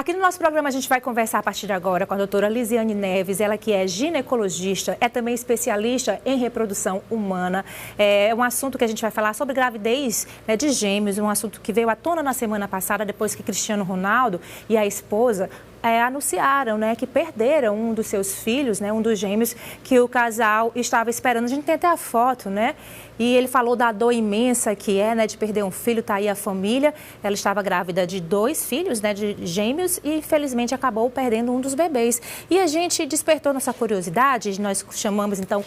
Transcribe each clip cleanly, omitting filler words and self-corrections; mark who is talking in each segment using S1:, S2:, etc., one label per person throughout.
S1: Aqui no nosso programa a gente vai conversar a partir de agora com a doutora Lisiane Neves, ela que é ginecologista, é também especialista em reprodução humana. É um assunto que a gente vai falar sobre gravidez, né, de gêmeos, um assunto que veio à tona na semana passada, depois que Cristiano Ronaldo e a esposa anunciaram, né, que perderam um dos seus filhos, né, um dos gêmeos que o casal estava esperando. A gente tem até a foto, né? E ele falou da dor imensa que é, né, de perder um filho. Tá aí a família. Ela estava grávida de 2 filhos, né, de gêmeos, e infelizmente acabou perdendo um dos bebês. E a gente despertou nossa curiosidade. Nós chamamos, então,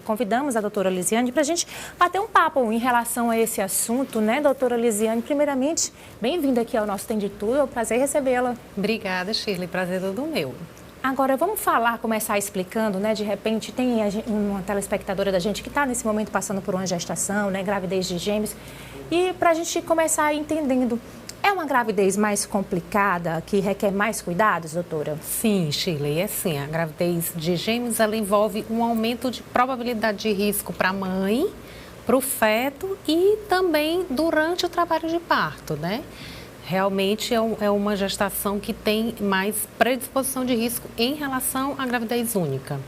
S1: convidamos a doutora Lisiane para a gente bater um papo em relação a esse assunto, né, doutora Lisiane? Primeiramente, bem-vinda aqui ao nosso Tem de Tudo. É um prazer recebê-la.
S2: Obrigada, Shirley. Prazer todo meu.
S1: Agora, vamos começar explicando, né? De repente, tem uma telespectadora da gente que está nesse momento passando por uma gestação, né? Gravidez de gêmeos. E para a gente começar entendendo, é uma gravidez mais complicada, que requer mais cuidados, doutora?
S2: Sim, Shirley, é sim. A gravidez de gêmeos, ela envolve um aumento de probabilidade de risco para a mãe, para o feto e também durante o trabalho de parto, né? Realmente é uma gestação que tem mais predisposição de risco em relação à gravidez única.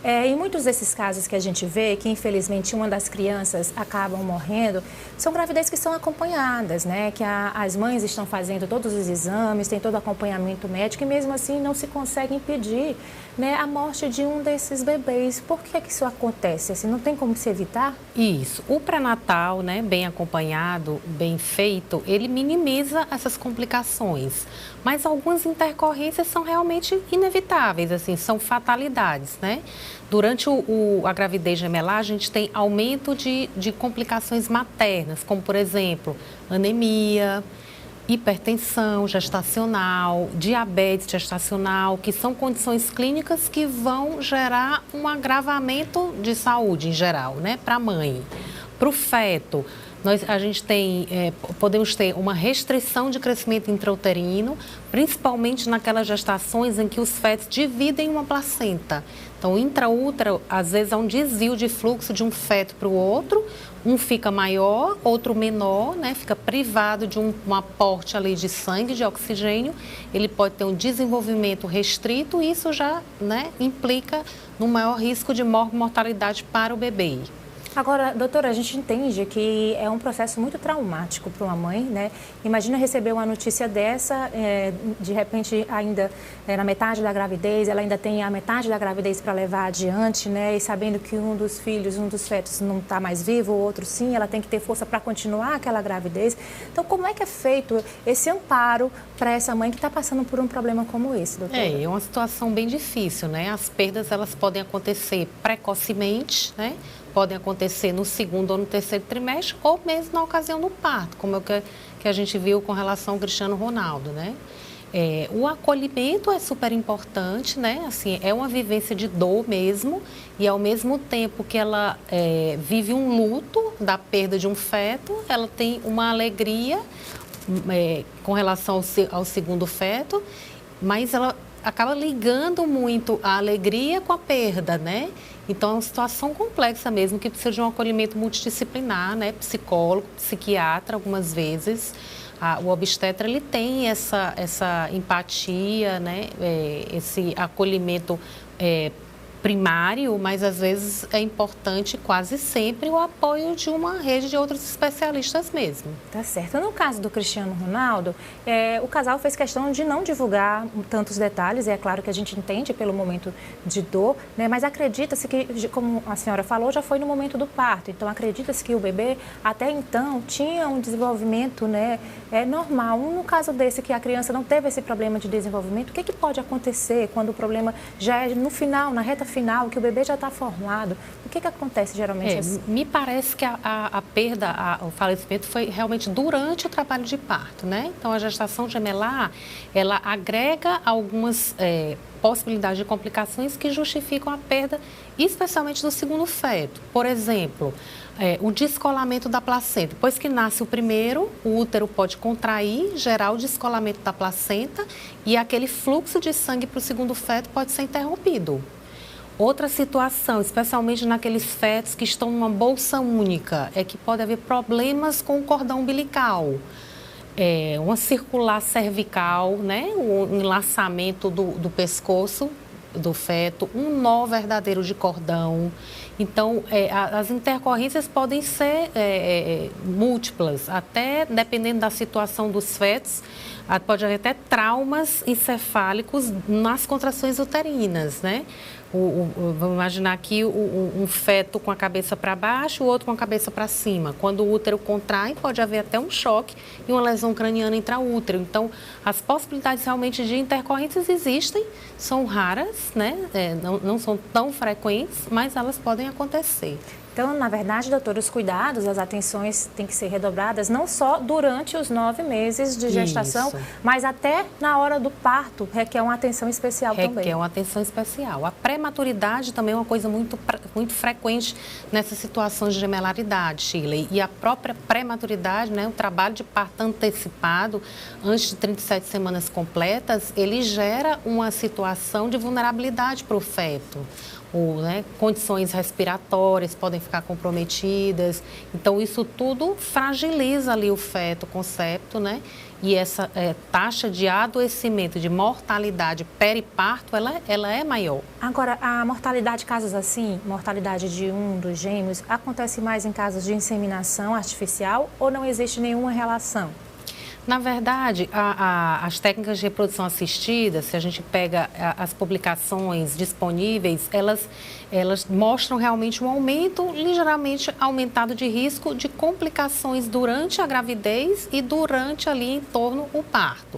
S1: Em muitos desses casos que a gente vê, que infelizmente uma das crianças acabam morrendo, são gravidezes que são acompanhadas, né? Que as mães estão fazendo todos os exames, tem todo o acompanhamento médico e mesmo assim não se consegue impedir, né, a morte de um desses bebês. Por que isso acontece? Assim, não tem como se evitar?
S2: Isso. O pré-natal, né, bem acompanhado, bem feito, ele minimiza essas complicações. Mas algumas intercorrências são realmente inevitáveis, assim, são fatalidades, né? Durante a gravidez gemelar, a gente tem aumento de complicações maternas, como, por exemplo, anemia, hipertensão gestacional, diabetes gestacional, que são condições clínicas que vão gerar um agravamento de saúde em geral, né, para a mãe. Para o feto, podemos ter uma restrição de crescimento intrauterino, principalmente naquelas gestações em que os fetos dividem uma placenta. Então, intraútero, às vezes, há um desvio de fluxo de um feto para o outro, um fica maior, outro menor, né? Fica privado de um aporte ali de sangue, de oxigênio, ele pode ter um desenvolvimento restrito e isso já, né, implica no maior risco de mortalidade para o bebê.
S1: Agora, doutora, a gente entende que é um processo muito traumático para uma mãe, né? Imagina receber uma notícia dessa, de repente ainda na metade da gravidez, ela ainda tem a metade da gravidez para levar adiante, né? E sabendo que um dos filhos, um dos fetos não está mais vivo, o outro sim, ela tem que ter força para continuar aquela gravidez. Então, como é que é feito esse amparo para essa mãe que está passando por um problema como esse, doutora?
S2: É uma situação bem difícil, né? As perdas, elas podem acontecer precocemente, né? Podem acontecer no segundo ou no terceiro trimestre ou mesmo na ocasião do parto, como é o que a gente viu com relação ao Cristiano Ronaldo, né? O acolhimento é super importante, né? Assim, é uma vivência de dor mesmo e ao mesmo tempo que ela vive um luto da perda de um feto, ela tem uma alegria com relação ao segundo feto, mas ela acaba ligando muito a alegria com a perda, né? Então, é uma situação complexa mesmo, que precisa de um acolhimento multidisciplinar, né? Psicólogo, psiquiatra, algumas vezes. O obstetra, ele tem essa empatia, né? Esse acolhimento primário, mas às vezes é importante quase sempre o apoio de uma rede de outros especialistas mesmo.
S1: Tá certo. No caso do Cristiano Ronaldo, o casal fez questão de não divulgar tantos detalhes, e é claro que a gente entende pelo momento de dor, né? Mas acredita-se que, como a senhora falou, já foi no momento do parto, então acredita-se que o bebê até então tinha um desenvolvimento, né, normal. No caso desse, que a criança não teve esse problema de desenvolvimento, o que pode acontecer quando o problema já é no final, na reta final, que o bebê já está formado? O que acontece geralmente?
S2: Me parece que a perda, o falecimento foi realmente durante o trabalho de parto, né? Então, a gestação gemelar, ela agrega algumas possibilidades de complicações que justificam a perda, especialmente do segundo feto. Por exemplo, o descolamento da placenta. Depois que nasce o primeiro, o útero pode contrair, gerar o descolamento da placenta e aquele fluxo de sangue para o segundo feto pode ser interrompido. Outra situação, especialmente naqueles fetos que estão numa bolsa única, é que pode haver problemas com o cordão umbilical. uma circular cervical, né? Um enlaçamento do pescoço do feto, um nó verdadeiro de cordão. Então, as intercorrências podem ser múltiplas, até dependendo da situação dos fetos, pode haver até traumas encefálicos nas contrações uterinas, né? Vamos imaginar aqui um feto com a cabeça para baixo, o outro com a cabeça para cima. Quando o útero contrai, pode haver até um choque e uma lesão craniana intraútero. Então, as possibilidades realmente de intercorrências existem, são raras, né? Não são tão frequentes, mas elas podem acontecer.
S1: Então, na verdade, doutora, os cuidados, as atenções têm que ser redobradas não só durante os 9 meses de gestação, isso, mas até na hora do parto, requer uma atenção especial também.
S2: Requer uma atenção especial. A prematuridade também é uma coisa muito frequente nessas situações de gemelaridade, Shirley. E a própria prematuridade, né, o trabalho de parto antecipado, antes de 37 semanas completas, ele gera uma situação de vulnerabilidade para o feto. Condições respiratórias podem ficar comprometidas. Então, isso tudo fragiliza ali o feto, o concepto, né? E essa taxa de adoecimento, de mortalidade periparto, ela é maior.
S1: Agora, a mortalidade, casos assim, mortalidade de um dos gêmeos, acontece mais em casos de inseminação artificial ou não existe nenhuma relação?
S2: Na verdade, as técnicas de reprodução assistida, se a gente pega as publicações disponíveis, elas mostram realmente um aumento ligeiramente aumentado de risco de complicações durante a gravidez e durante ali em torno o parto.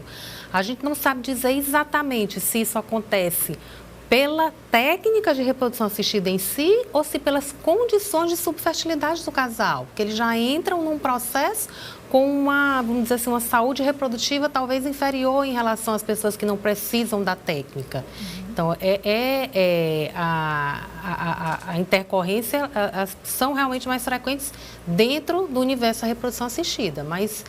S2: A gente não sabe dizer exatamente se isso acontece pela técnica de reprodução assistida em si ou se pelas condições de subfertilidade do casal, porque eles já entram num processo com vamos dizer assim, uma saúde reprodutiva talvez inferior em relação às pessoas que não precisam da técnica. Então, a intercorrência são realmente mais frequentes dentro do universo da reprodução assistida, mas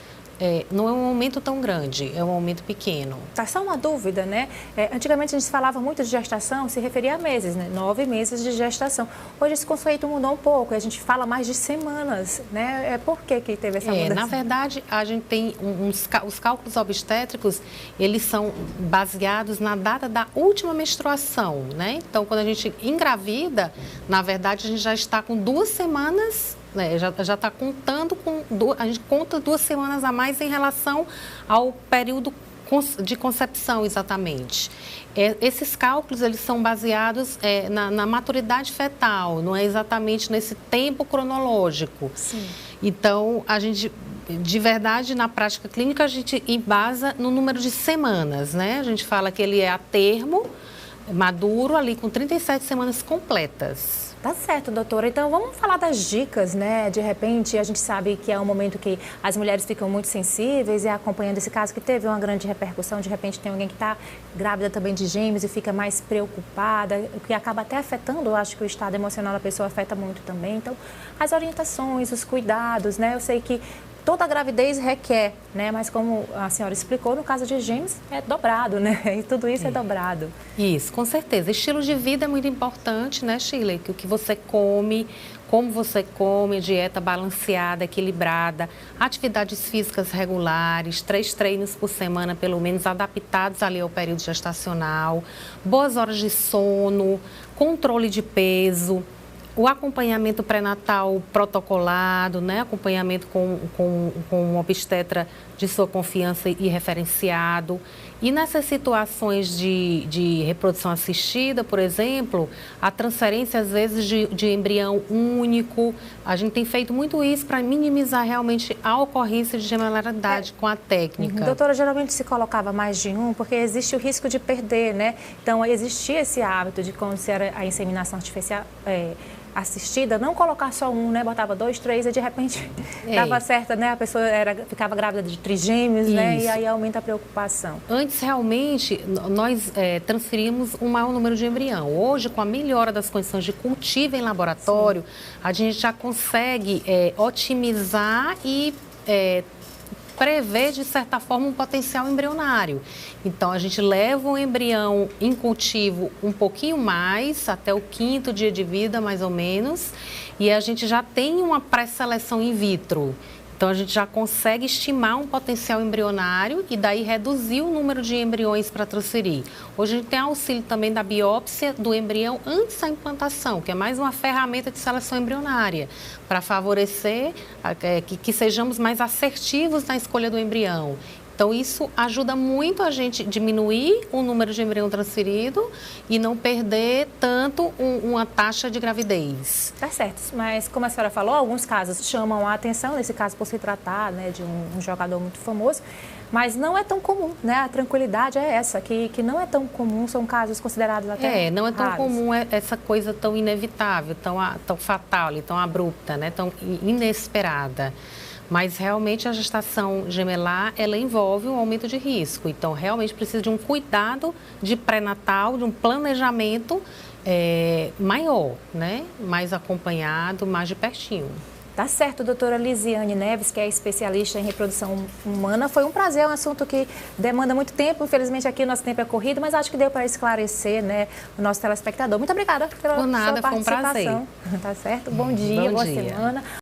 S2: não é um aumento tão grande, é um aumento pequeno.
S1: Tá só uma dúvida, né? Antigamente a gente falava muito de gestação, se referia a meses, né? 9 meses de gestação. Hoje esse conceito mudou um pouco, a gente fala mais de semanas, né? Por que teve essa mudança?
S2: Na verdade, a gente tem os cálculos obstétricos, eles são baseados na data da última menstruação, né? Então, quando a gente engravida, na verdade, a gente já está com 2 semanas. Já está contando a gente conta 2 semanas a mais em relação ao período de concepção, exatamente. Esses cálculos, eles são baseados na maturidade fetal, não é exatamente nesse tempo cronológico.
S1: Sim.
S2: Então, a gente, de verdade, na prática clínica, a gente embasa no número de semanas, né? A gente fala que ele é a termo, maduro, ali com 37 semanas completas.
S1: Tá certo, doutora. Então, vamos falar das dicas, né? De repente, a gente sabe que é um momento que as mulheres ficam muito sensíveis e acompanhando esse caso que teve uma grande repercussão. De repente, tem alguém que está grávida também de gêmeos e fica mais preocupada, o que acaba até afetando, eu acho que o estado emocional da pessoa afeta muito também. Então, as orientações, os cuidados, né? Eu sei que toda gravidez requer, né? Mas como a senhora explicou, no caso de gêmeos é dobrado, né? E tudo isso é dobrado.
S2: Isso, com certeza. Estilo de vida é muito importante, né, Shirley? Que o que você come, como você come, dieta balanceada, equilibrada, atividades físicas regulares, 3 treinos por semana, pelo menos, adaptados ali ao período gestacional, boas horas de sono, controle de peso, o acompanhamento pré-natal protocolado, né? Acompanhamento com um obstetra de sua confiança e referenciado. E nessas situações de reprodução assistida, por exemplo, a transferência, às vezes, de embrião único. A gente tem feito muito isso para minimizar realmente a ocorrência de gemelaridade com a técnica.
S1: Doutora, geralmente se colocava mais de um, porque existe o risco de perder, né? Então, existia esse hábito de, quando se era a inseminação artificial assistida, não colocar só um, né? Botava 2, 3 e de repente dava certo, né? A pessoa ficava grávida de trigêmeos, né? E aí aumenta a preocupação.
S2: Antes, realmente, nós transferimos um maior número de embrião. Hoje, com a melhora das condições de cultivo em laboratório, a gente já consegue otimizar e prever, de certa forma, um potencial embrionário. Então, a gente leva o embrião em cultivo um pouquinho mais, até o 5º dia de vida, mais ou menos, e a gente já tem uma pré-seleção in vitro. Então, a gente já consegue estimar um potencial embrionário e daí reduzir o número de embriões para transferir. Hoje, a gente tem auxílio também da biópsia do embrião antes da implantação, que é mais uma ferramenta de seleção embrionária, para favorecer que sejamos mais assertivos na escolha do embrião. Então, isso ajuda muito a gente diminuir o número de embrião transferido e não perder tanto uma taxa de gravidez.
S1: Tá certo, mas como a senhora falou, alguns casos chamam a atenção, nesse caso por se tratar, né, de um jogador muito famoso, mas não é tão comum, né? A tranquilidade é essa, que não é tão comum, são casos considerados até
S2: não é tão
S1: raros.
S2: comum essa coisa tão inevitável, tão fatal, tão abrupta, né, tão inesperada. Mas realmente a gestação gemelar, ela envolve um aumento de risco. Então, realmente precisa de um cuidado de pré-natal, de um planejamento maior, né? Mais acompanhado, mais de pertinho.
S1: Tá certo, doutora Lisiane Neves, que é especialista em reprodução humana. Foi um prazer, é um assunto que demanda muito tempo. Infelizmente, aqui o nosso tempo é corrido, mas acho que deu para esclarecer, né, o nosso telespectador. Muito obrigada pela sua participação.
S2: Foi um prazer.
S1: Tá certo? Bom dia, boa semana.